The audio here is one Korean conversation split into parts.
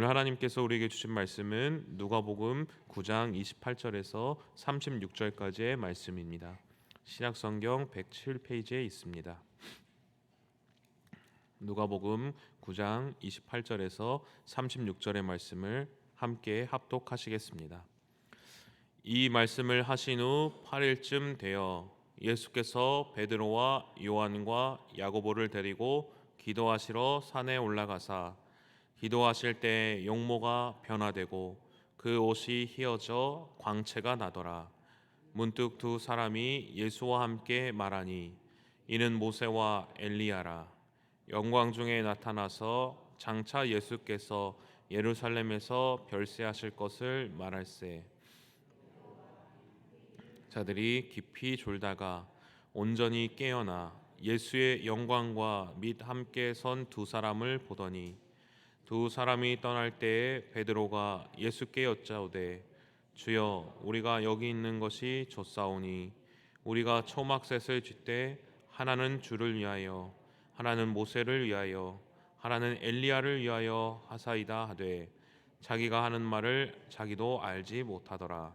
오늘 하나님께서 우리에게 주신 말씀은 누가복음 9장 28절에서 36절까지의 말씀입니다. 신약성경 107페이지에 있습니다. 누가복음 9장 28절에서 36절의 말씀을 함께 합독하시겠습니다. 이 말씀을 하신 후 8일쯤 되어 예수께서 베드로와 요한과 야고보를 데리고 기도하시러 산에 올라가사 기도하실 때 용모가 변화되고 그 옷이 휘어져 광채가 나더라. 문득 두 사람이 예수와 함께 말하니 이는 모세와 엘리야라. 영광 중에 나타나서 장차 예수께서 예루살렘에서 별세하실 것을 말할세. 자들이 깊이 졸다가 온전히 깨어나 예수의 영광과 및 함께 선 두 사람을 보더니 두 사람이 떠날 때에 베드로가 예수께 여짜오되 주여 우리가 여기 있는 것이 좋사오니 우리가 초막셋을 쥐때 하나는 주를 위하여 하나는 모세를 위하여 하나는 엘리야를 위하여 하사이다 하되 자기가 하는 말을 자기도 알지 못하더라.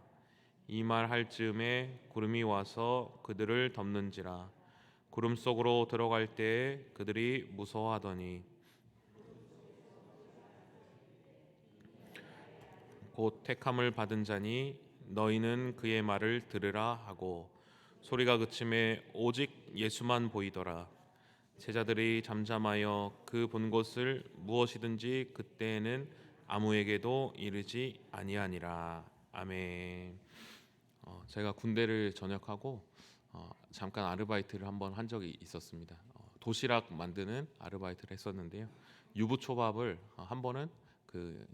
이 말 할 즈음에 구름이 와서 그들을 덮는지라. 구름 속으로 들어갈 때에 그들이 무서워하더니 곧 택함을 받은 자니 너희는 그의 말을 들으라 하고 소리가 그침에 오직 예수만 보이더라. 제자들이 잠잠하여 그 본 것을 무엇이든지 그때에는 아무에게도 이르지 아니하니라. 아멘. 제가 군대를 전역하고 잠깐 아르바이트를 한번 한 적이 있었습니다. 도시락 만드는 아르바이트를 했었는데요. 유부초밥을 한 번은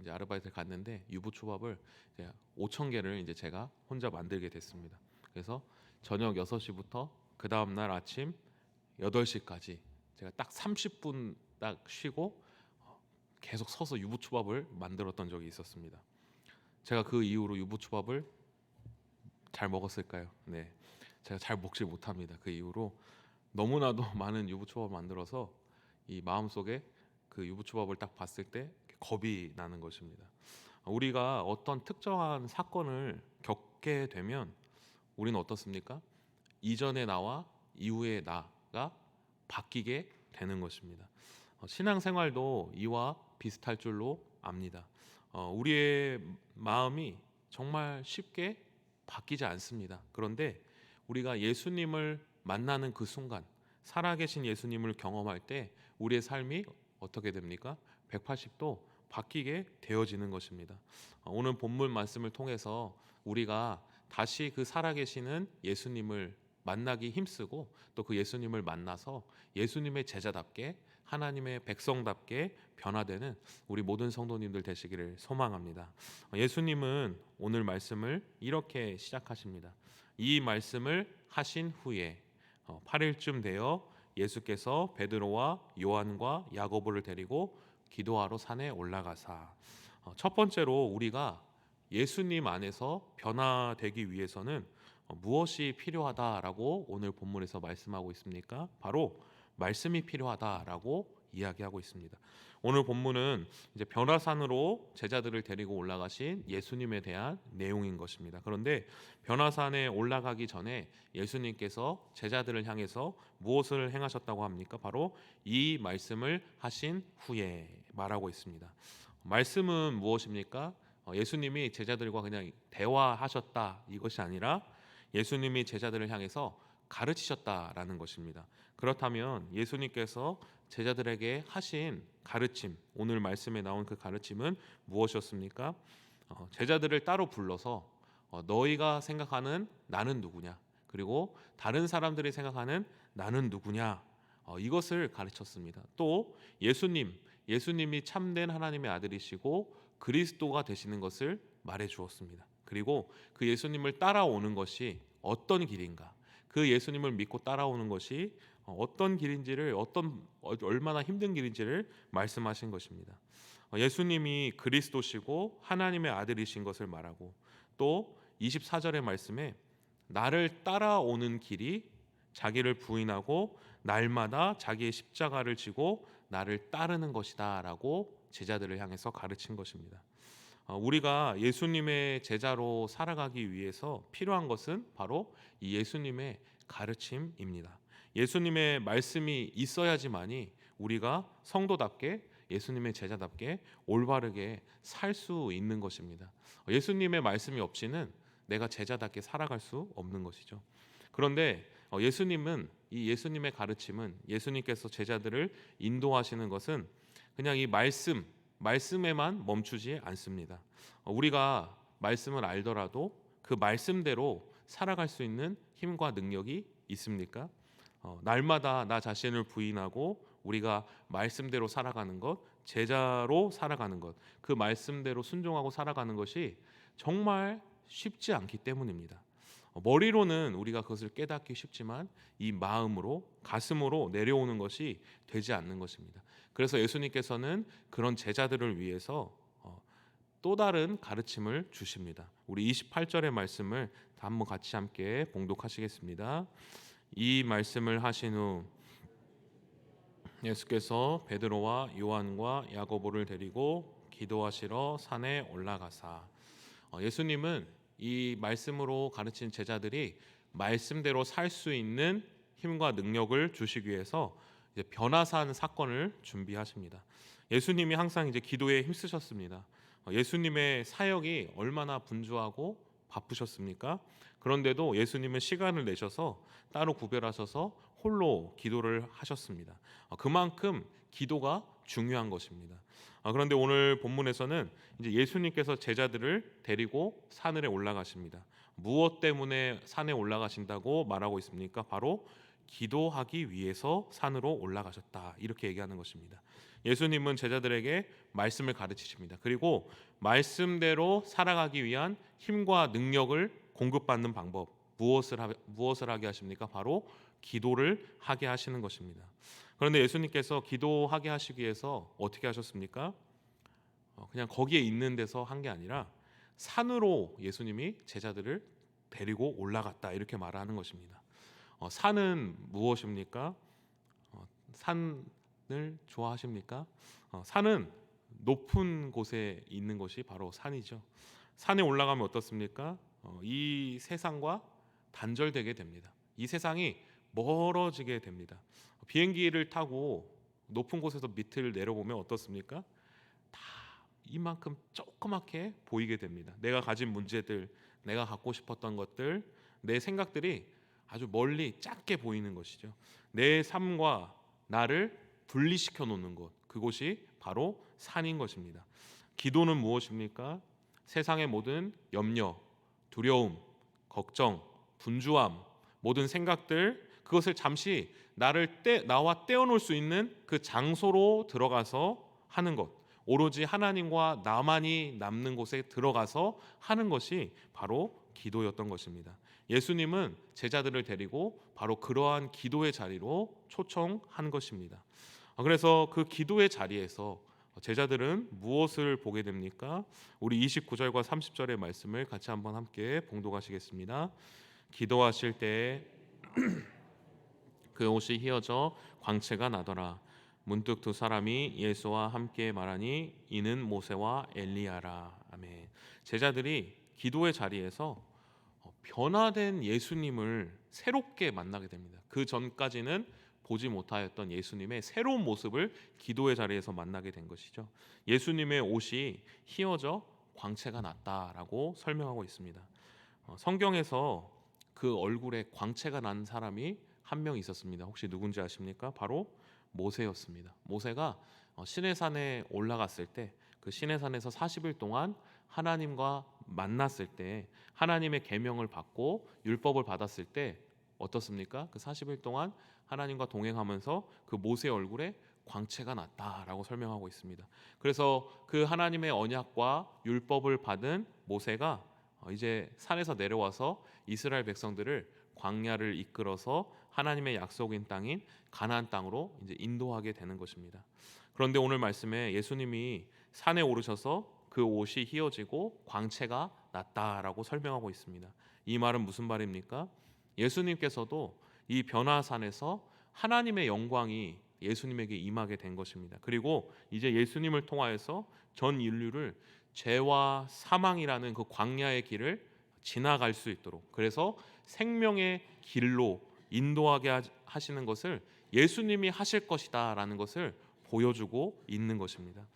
이제 아르바이트를 갔는데 유부초밥을 이제 5,000개를 이제 제가 혼자 만들게 됐습니다. 그래서 저녁 6시부터 그 다음 날 아침 8시까지 제가 딱 30분 딱 쉬고 계속 서서 유부초밥을 만들었던 적이 있었습니다. 제가 그 이후로 유부초밥을 잘 먹었을까요? 네, 제가 잘 먹지 못합니다. 그 이후로 너무나도 많은 유부초밥 만들어서 이 마음속에 그 유부초밥을 딱 봤을 때 겁이 나는 것입니다. 우리가 어떤 특정한 사건을 겪게 되면 우리는 어떻습니까? 이전의 나와 이후의 나가 바뀌게 되는 것입니다. 신앙생활도 이와 비슷할 줄로 압니다. 우리의 마음이 정말 쉽게 바뀌지 않습니다. 그런데 우리가 예수님을 만나는 그 순간, 살아계신 예수님을 경험할 때 우리의 삶이 어떻게 됩니까? 180도 바뀌게 되어지는 것입니다. 오늘 본문 말씀을 통해서 우리가 다시 그 살아계시는 예수님을 만나기 힘쓰고 또 그 예수님을 만나서 예수님의 제자답게 하나님의 백성답게 변화되는 우리 모든 성도님들 되시기를 소망합니다. 예수님은 오늘 말씀을 이렇게 시작하십니다. 이 말씀을 하신 후에 8일쯤 되어 예수께서 베드로와 요한과 야고보를 데리고 기도하러 산에 올라가사. 첫 번째로 우리가 예수님 안에서 변화되기 위해서는 무엇이 필요하다라고 오늘 본문에서 말씀하고 있습니까? 바로 말씀이 필요하다라고 이야기하고 있습니다. 오늘 본문은 이제 변화산으로 제자들을 데리고 올라가신 예수님에 대한 내용인 것입니다. 그런데 변화산에 올라가기 전에 예수님께서 제자들을 향해서 무엇을 행하셨다고 합니까? 바로 이 말씀을 하신 후에 말하고 있습니다. 말씀은 무엇입니까? 예수님이 제자들과 그냥 대화하셨다 이것이 아니라 예수님이 제자들을 향해서 가르치셨다라는 것입니다. 그렇다면 예수님께서 제자들에게 하신 가르침, 오늘 말씀에 나온 그 가르침은 무엇이었습니까? 제자들을 따로 불러서 너희가 생각하는 나는 누구냐, 그리고 다른 사람들이 생각하는 나는 누구냐, 이것을 가르쳤습니다. 또 예수님이 참된 하나님의 아들이시고 그리스도가 되시는 것을 말해 주었습니다. 그리고 그 예수님을 따라오는 것이 어떤 길인가, 그 예수님을 믿고 따라오는 것이 어떤 길인지를 얼마나 힘든 길인지를 말씀하신 것입니다. 예수님이 그리스도시고 하나님의 아들이신 것을 말하고 또 24절의 말씀에 나를 따라오는 길이 자기를 부인하고 날마다 자기의 십자가를 지고 나를 따르는 것이다라고 제자들을 향해서 가르친 것입니다. 우리가 예수님의 제자로 살아가기 위해서 필요한 것은 바로 이 예수님의 가르침입니다. 예수님의 말씀이 있어야지만이 우리가 성도답게 예수님의 제자답게 올바르게 살 수 있는 것입니다. 예수님의 말씀이 없이는 내가 제자답게 살아갈 수 없는 것이죠. 그런데 예수님은 이 예수님의 가르침은 예수님께서 제자들을 인도하시는 것은 그냥 이 말씀에만 멈추지 않습니다. 우리가 말씀을 알더라도 그 말씀대로 살아갈 수 있는 힘과 능력이 있습니까? 날마다 나 자신을 부인하고 우리가 말씀대로 살아가는 것, 제자로 살아가는 것, 그 말씀대로 순종하고 살아가는 것이 정말 쉽지 않기 때문입니다. 머리로는 우리가 그것을 깨닫기 쉽지만 이 마음으로, 가슴으로 내려오는 것이 되지 않는 것입니다. 그래서 예수님께서는 그런 제자들을 위해서 또 다른 가르침을 주십니다. 우리 28절의 말씀을 한번 같이 함께 봉독하시겠습니다. 이 말씀을 하신 후 예수께서 베드로와 요한과 야고보를 데리고 기도하시러 산에 올라가사. 예수님은 이 말씀으로 가르친 제자들이 말씀대로 살 수 있는 힘과 능력을 주시기 위해서 이제 변화산 사건을 준비하십니다. 예수님이 항상 이제 기도에 힘쓰셨습니다. 예수님의 사역이 얼마나 분주하고 바쁘셨습니까? 그런데도 예수님은 시간을 내셔서 따로 구별하셔서 홀로 기도를 하셨습니다. 그만큼 기도가 중요한 것입니다. 그런데 오늘 본문에서는 이제 예수님께서 제자들을 데리고 산에 올라가십니다. 무엇 때문에 산에 올라가신다고 말하고 있습니까? 바로 기도하기 위해서 산으로 올라가셨다, 이렇게 얘기하는 것입니다. 예수님은 제자들에게 말씀을 가르치십니다. 그리고 말씀대로 살아가기 위한 힘과 능력을 공급받는 방법, 무엇을 하게 하십니까? 바로 기도를 하게 하시는 것입니다. 그런데 예수님께서 기도하게 하시기 위해서 어떻게 하셨습니까? 그냥 거기에 있는 데서 한 게 아니라 산으로 예수님이 제자들을 데리고 올라갔다, 이렇게 말하는 것입니다. 산은 무엇입니까? 산을 좋아하십니까? 산은 높은 곳에 있는 것이 바로 산이죠. 산에 올라가면 어떻습니까? 이 세상과 단절되게 됩니다. 이 세상이 멀어지게 됩니다. 비행기를 타고 높은 곳에서 밑을 내려보면 어떻습니까? 다 이만큼 조그맣게 보이게 됩니다. 내가 가진 문제들, 내가 갖고 싶었던 것들, 내 생각들이 아주 멀리 작게 보이는 것이죠. 내 삶과 나를 분리시켜 놓는 곳, 그곳이 바로 산인 것입니다. 기도는 무엇입니까? 세상의 모든 염려, 두려움, 걱정, 분주함, 모든 생각들, 그것을 잠시 나와 떼어놓을 수 있는 그 장소로 들어가서 하는 것, 오로지 하나님과 나만이 남는 곳에 들어가서 하는 것이 바로 기도였던 것입니다. 예수님은 제자들을 데리고 바로 그러한 기도의 자리로 초청한 것입니다. 그래서 그 기도의 자리에서 제자들은 무엇을 보게 됩니까? 우리 29절과 30절의 말씀을 같이 한번 함께 봉독하시겠습니다. 기도하실 때에 그 옷이 휘어져 광채가 나더라. 문득 두 사람이 예수와 함께 말하니 이는 모세와 엘리야라. 아멘. 제자들이 기도의 자리에서 변화된 예수님을 새롭게 만나게 됩니다. 그 전까지는 보지 못하였던 예수님의 새로운 모습을 기도의 자리에서 만나게 된 것이죠. 예수님의 옷이 휘어져 광채가 났다라고 설명하고 있습니다. 성경에서 그 얼굴에 광채가 난 사람이 한 명 있었습니다. 혹시 누군지 아십니까? 바로 모세였습니다. 모세가 시내산에 올라갔을 때, 그 시내산에서 40일 동안 하나님과 만났을 때, 하나님의 계명을 받고 율법을 받았을 때 어떻습니까? 그 40일 동안 하나님과 동행하면서 그 모세의 얼굴에 광채가 났다라고 설명하고 있습니다. 그래서 그 하나님의 언약과 율법을 받은 모세가 이제 산에서 내려와서 이스라엘 백성들을 광야를 이끌어서 하나님의 약속인 땅인 가나안 땅으로 이제 인도하게 되는 것입니다. 그런데 오늘 말씀에 예수님이 산에 오르셔서 그 옷이 휘어지고 광채가 났다라고 설명하고 있습니다. 이 말은 무슨 말입니까? 예수님께서도 이 변화산에서 하나님의 영광이 예수님에게 임하게 된 것입니다. 그리고 이제 예수님을 통하여서 전 인류를 죄와 사망이라는 그 광야의 길을 지나갈 수 있도록, 그래서 생명의 길로 인도하게 하시는 것을 예수님이 하실 것이다라는 것을 보여주고 있는 것입니다.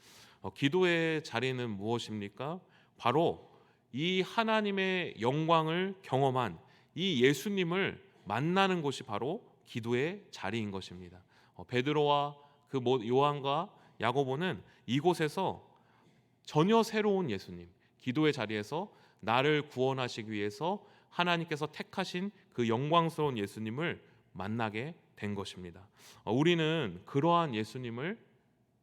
기도의 자리는 무엇입니까? 바로 이 하나님의 영광을 경험한 이 예수님을 만나는 곳이 바로 기도의 자리인 것입니다. 베드로와 그 요한과 야고보는 이곳에서 전혀 새로운 예수님, 기도의 자리에서 나를 구원하시기 위해서 하나님께서 택하신 그 영광스러운 예수님을 만나게 된 것입니다. 우리는 그러한 예수님을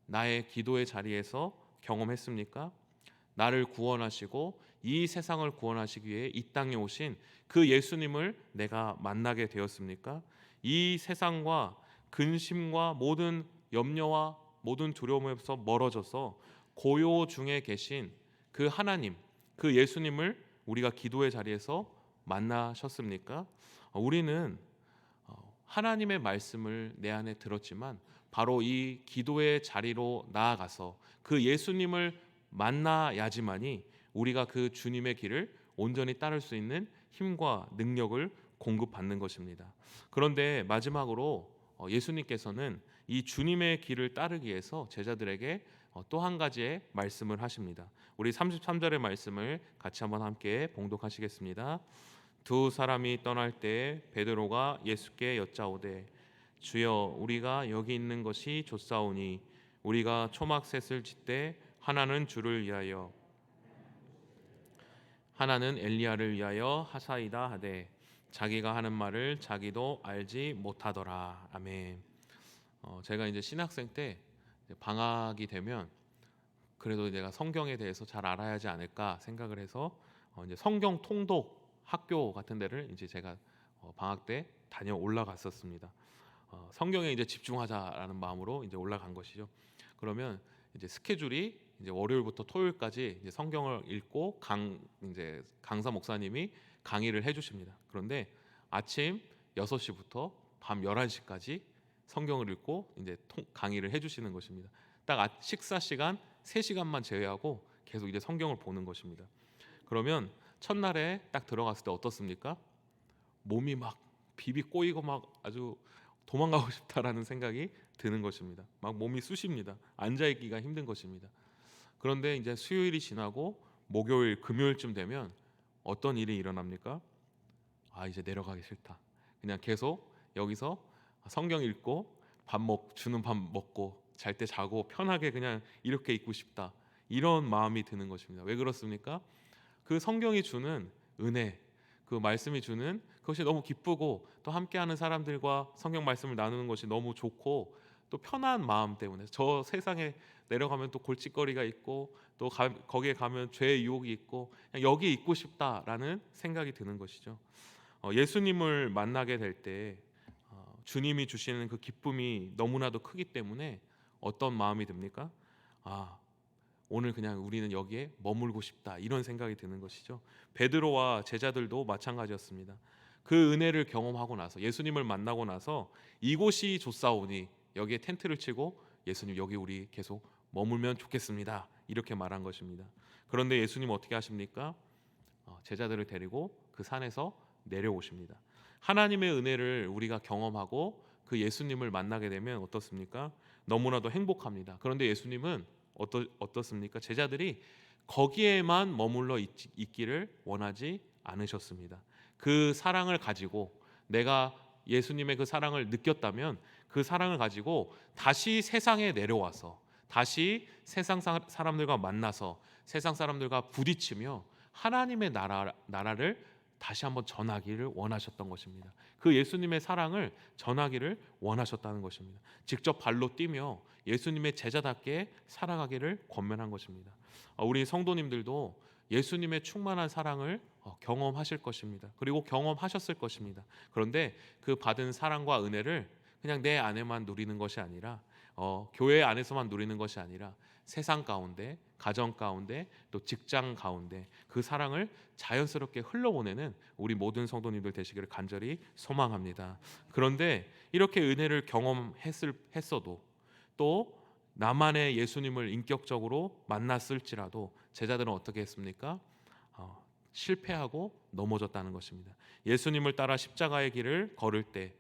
나의 기도의 자리에서 경험했습니까? 나를 구원하시고 이 세상을 구원하시기 위해 이 땅에 오신 그 예수님을 내가 만나게 되었습니까? 이 세상과 근심과 모든 염려와 모든 두려움에서 멀어져서 고요 중에 계신 그 하나님, 그 예수님을 우리가 기도의 자리에서 만나셨습니까? 우리는 하나님의 말씀을 내 안에 들었지만 바로 이 기도의 자리로 나아가서 그 예수님을 만나야지만이 우리가 그 주님의 길을 온전히 따를 수 있는 힘과 능력을 공급받는 것입니다. 그런데 마지막으로 예수님께서는 이 주님의 길을 따르기 위해서 제자들에게 또 한 가지의 말씀을 하십니다. 우리 33절의 말씀을 같이 한번 함께 봉독하시겠습니다. 두 사람이 떠날 때 베드로가 예수께 여짜오되 주여 우리가 여기 있는 것이 좋사오니 우리가 초막셋을 짓되 하나는 주를 위하여 하나는 엘리야를 위하여 하사이다 하되 자기가 하는 말을 자기도 알지 못하더라. 아멘. 제가 이제 신학생 때 방학이 되면 그래도 내가 성경에 대해서 잘 알아야 하지 않을까 생각을 해서 이제 성경 통독 학교 같은 데를 이제 제가 방학 때 다녀 올라갔었습니다. 성경에 이제 집중하자라는 마음으로 이제 올라간 것이죠. 그러면 이제 스케줄이 이제 월요일부터 토요일까지 이제 성경을 읽고 이제 강사 목사님이 강의를 해주십니다. 그런데 아침 6시부터 밤 11시까지 성경을 읽고 이제 강의를 해주시는 것입니다. 딱 식사 시간 3시간만 제외하고 계속 이제 성경을 보는 것입니다. 그러면 첫날에 딱 들어갔을 때 어떻습니까? 몸이 막 비비 꼬이고 막 아주 도망가고 싶다라는 생각이 드는 것입니다. 막 몸이 쑤십니다. 앉아 있기가 힘든 것입니다. 그런데 이제 수요일이 지나고 목요일, 금요일쯤 되면 어떤 일이 일어납니까? 이제 내려가기 싫다. 그냥 계속 여기서 성경 읽고 주는 밥 먹고 잘 때 자고 편하게 그냥 이렇게 있고 싶다. 이런 마음이 드는 것입니다. 왜 그렇습니까? 그 성경이 주는 은혜, 그 말씀이 주는 그것이 너무 기쁘고 또 함께하는 사람들과 성경 말씀을 나누는 것이 너무 좋고 또 편한 마음 때문에 저 세상에 내려가면 또 골칫거리가 있고 또 거기에 가면 죄의 유혹이 있고 그냥 여기 있고 싶다라는 생각이 드는 것이죠. 예수님을 만나게 될 때 주님이 주시는 그 기쁨이 너무나도 크기 때문에 어떤 마음이 듭니까? 오늘 그냥 우리는 여기에 머물고 싶다 이런 생각이 드는 것이죠. 베드로와 제자들도 마찬가지였습니다. 그 은혜를 경험하고 나서 예수님을 만나고 나서 이곳이 좋사오니 여기에 텐트를 치고 예수님 여기 우리 계속 머물면 좋겠습니다 이렇게 말한 것입니다. 그런데 예수님 어떻게 하십니까? 제자들을 데리고 그 산에서 내려오십니다. 하나님의 은혜를 우리가 경험하고 그 예수님을 만나게 되면 어떻습니까? 너무나도 행복합니다. 그런데 예수님은 어떻습니까? 제자들이 거기에만 머물러 있기를 원하지 않으셨습니다. 그 사랑을 가지고 내가 예수님의 그 사랑을 느꼈다면 그 사랑을 가지고 다시 세상에 내려와서 다시 세상 사람들과 만나서 세상 사람들과 부딪히며 하나님의 나라를 다시 한번 전하기를 원하셨던 것입니다. 그 예수님의 사랑을 전하기를 원하셨다는 것입니다. 직접 발로 뛰며 예수님의 제자답게 살아가기를 권면한 것입니다. 우리 성도님들도 예수님의 충만한 사랑을 경험하실 것입니다. 그리고 경험하셨을 것입니다. 그런데 그 받은 사랑과 은혜를 그냥 내 안에만 누리는 것이 아니라 교회 안에서만 누리는 것이 아니라 세상 가운데 가정 가운데 또 직장 가운데 그 사랑을 자연스럽게 흘러보내는 우리 모든 성도님들 되시기를 간절히 소망합니다. 그런데 이렇게 은혜를 경험했어도 또 나만의 예수님을 인격적으로 만났을지라도 제자들은 어떻게 했습니까? 실패하고 넘어졌다는 것입니다. 예수님을 따라 십자가의 길을 걸을 때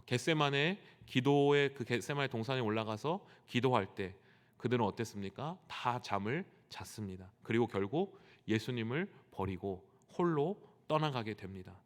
겟세마네 기도의 그 겟세마네 동산에 올라가서 기도할 때 그들은 어땠습니까? 다 잠을 잤습니다. 그리고 결국 예수님을 버리고 홀로 떠나가게 됩니다.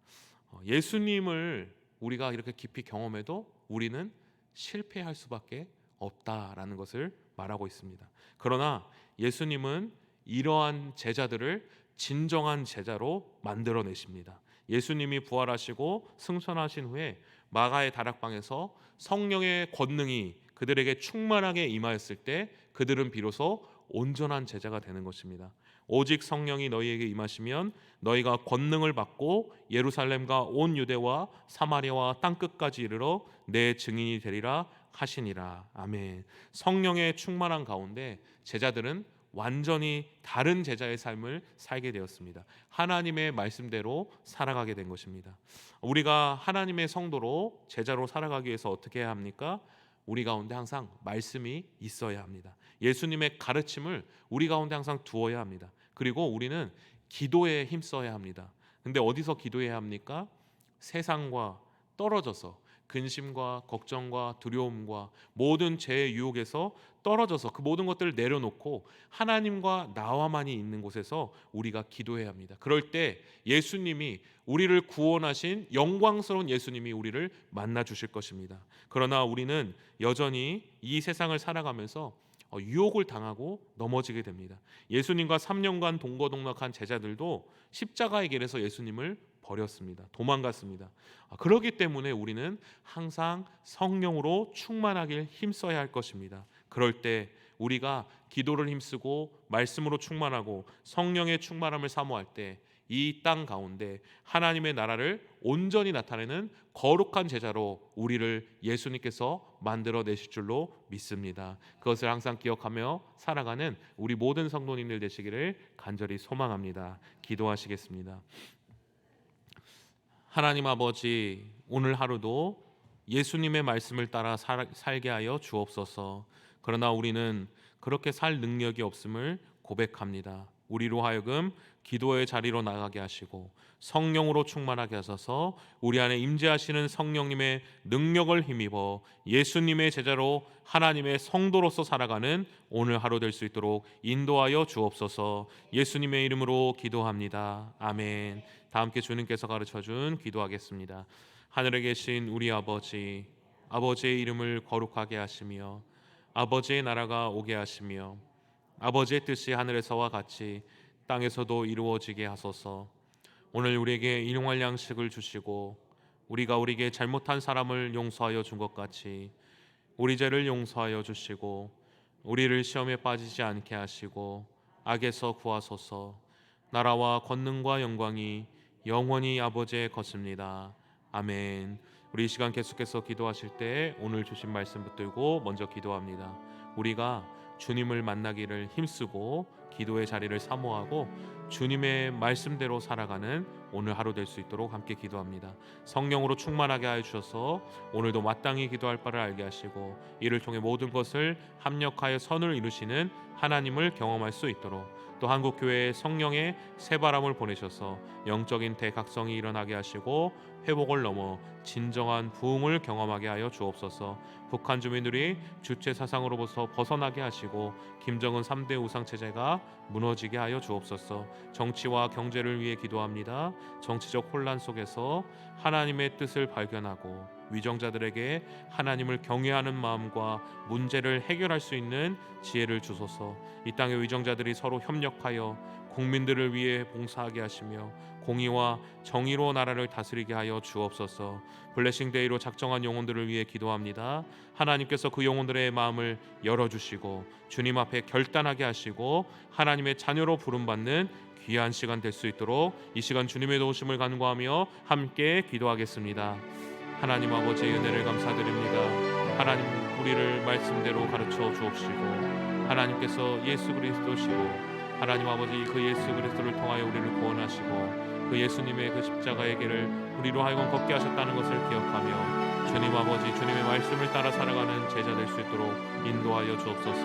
예수님을 우리가 이렇게 깊이 경험해도 우리는 실패할 수밖에 없다라는 것을 말하고 있습니다. 그러나 예수님은 이러한 제자들을 진정한 제자로 만들어내십니다. 예수님이 부활하시고 승천하신 후에 마가의 다락방에서 성령의 권능이 그들에게 충만하게 임하였을 때 그들은 비로소 온전한 제자가 되는 것입니다. 오직 성령이 너희에게 임하시면 너희가 권능을 받고 예루살렘과 온 유대와 사마리아와 땅끝까지 이르러 내 증인이 되리라 하시니라. 아멘. 성령의 충만한 가운데 제자들은 완전히 다른 제자의 삶을 살게 되었습니다. 하나님의 말씀대로 살아가게 된 것입니다. 우리가 하나님의 성도로 제자로 살아가기 위해서 어떻게 해야 합니까? 우리 가운데 항상 말씀이 있어야 합니다. 예수님의 가르침을 우리 가운데 항상 두어야 합니다. 그리고 우리는 기도에 힘써야 합니다. 근데 어디서 기도해야 합니까? 세상과 떨어져서 근심과 걱정과 두려움과 모든 죄의 유혹에서 떨어져서 그 모든 것들을 내려놓고 하나님과 나와만이 있는 곳에서 우리가 기도해야 합니다. 그럴 때 예수님이 우리를 구원하신 영광스러운 예수님이 우리를 만나 주실 것입니다. 그러나 우리는 여전히 이 세상을 살아가면서 유혹을 당하고 넘어지게 됩니다. 예수님과 3년간 동거동락한 제자들도 십자가의 길에서 예수님을 버렸습니다. 도망갔습니다. 그렇기 때문에 우리는 항상 성령으로 충만하길 힘써야 할 것입니다. 그럴 때 우리가 기도를 힘쓰고 말씀으로 충만하고 성령의 충만함을 사모할 때 이 땅 가운데 하나님의 나라를 온전히 나타내는 거룩한 제자로 우리를 예수님께서 만들어내실 줄로 믿습니다. 그것을 항상 기억하며 살아가는 우리 모든 성도님들 되시기를 간절히 소망합니다. 기도하시겠습니다. 하나님 아버지, 오늘 하루도 예수님의 말씀을 따라 살게 하여 주옵소서. 그러나 우리는 그렇게 살 능력이 없음을 고백합니다. 우리로 하여금 기도의 자리로 나가게 하시고 성령으로 충만하게 하셔서 우리 안에 임재하시는 성령님의 능력을 힘입어 예수님의 제자로 하나님의 성도로서 살아가는 오늘 하루 될 수 있도록 인도하여 주옵소서. 예수님의 이름으로 기도합니다. 아멘. 다 함께 주님께서 가르쳐준 기도하겠습니다. 하늘에 계신 우리 아버지, 아버지의 이름을 거룩하게 하시며 아버지의 나라가 오게 하시며 아버지의 뜻이 하늘에서와 같이 땅에서도 이루어지게 하소서. 오늘 우리에게 일용할 양식을 주시고 우리가 우리에게 잘못한 사람을 용서하여 준 것 같이 우리 죄를 용서하여 주시고 우리를 시험에 빠지지 않게 하시고 악에서 구하소서. 나라와 권능과 영광이 영원히 아버지의 것입니다. 아멘. 우리 이 시간 계속해서 기도하실 때 오늘 주신 말씀 붙들고 먼저 기도합니다. 우리가 주님을 만나기를 힘쓰고 기도의 자리를 사모하고 주님의 말씀대로 살아가는 오늘 하루 될 수 있도록 함께 기도합니다. 성령으로 충만하게 하여 주셔서 오늘도 마땅히 기도할 바를 알게 하시고 이를 통해 모든 것을 합력하여 선을 이루시는 하나님을 경험할 수 있도록 또 한국교회에 성령의 새바람을 보내셔서 영적인 대각성이 일어나게 하시고 회복을 넘어 진정한 부흥을 경험하게 하여 주옵소서. 북한 주민들이 주체 사상으로부터 벗어나게 하시고 김정은 3대 우상체제가 무너지게 하여 주옵소서. 정치와 경제를 위해 기도합니다. 정치적 혼란 속에서 하나님의 뜻을 발견하고 위정자들에게 하나님을 경외하는 마음과 문제를 해결할 수 있는 지혜를 주소서. 이 땅의 위정자들이 서로 협력하여 국민들을 위해 봉사하게 하시며 공의와 정의로 나라를 다스리게 하여 주옵소서. 블레싱 데이로 작정한 영혼들을 위해 기도합니다. 하나님께서 그 영혼들의 마음을 열어주시고 주님 앞에 결단하게 하시고 하나님의 자녀로 부름받는 귀한 시간 될 수 있도록 이 시간 주님의 도우심을 간구하며 함께 기도하겠습니다. 하나님 아버지의 은혜를 감사드립니다. 하나님 우리를 말씀대로 가르쳐 주옵시고 하나님께서 예수 그리스도시고 하나님 아버지 그 예수 그리스도를 통하여 우리를 구원하시고 그 예수님의 그 십자가의 길을 우리로 하여금 걷게 하셨다는 것을 기억하며 주님 아버지 주님의 말씀을 따라 살아가는 제자 될 수 있도록 인도하여 주옵소서.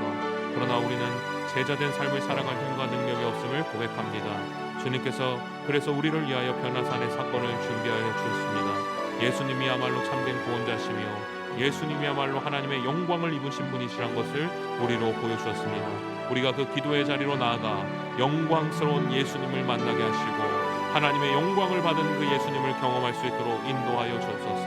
그러나 우리는 제자된 삶을 살아갈 힘과 능력이 없음을 고백합니다. 주님께서 그래서 우리를 위하여 변화산의 사건을 준비하여 주셨습니다. 예수님이야말로 참된 구원자시며 예수님이야말로 하나님의 영광을 입으신 분이시란 것을 우리로 보여주셨습니다. 우리가 그 기도의 자리로 나아가 영광스러운 예수님을 만나게 하시고 하나님의 영광을 받은 그 예수님을 경험할 수 있도록 인도하여 주옵소서.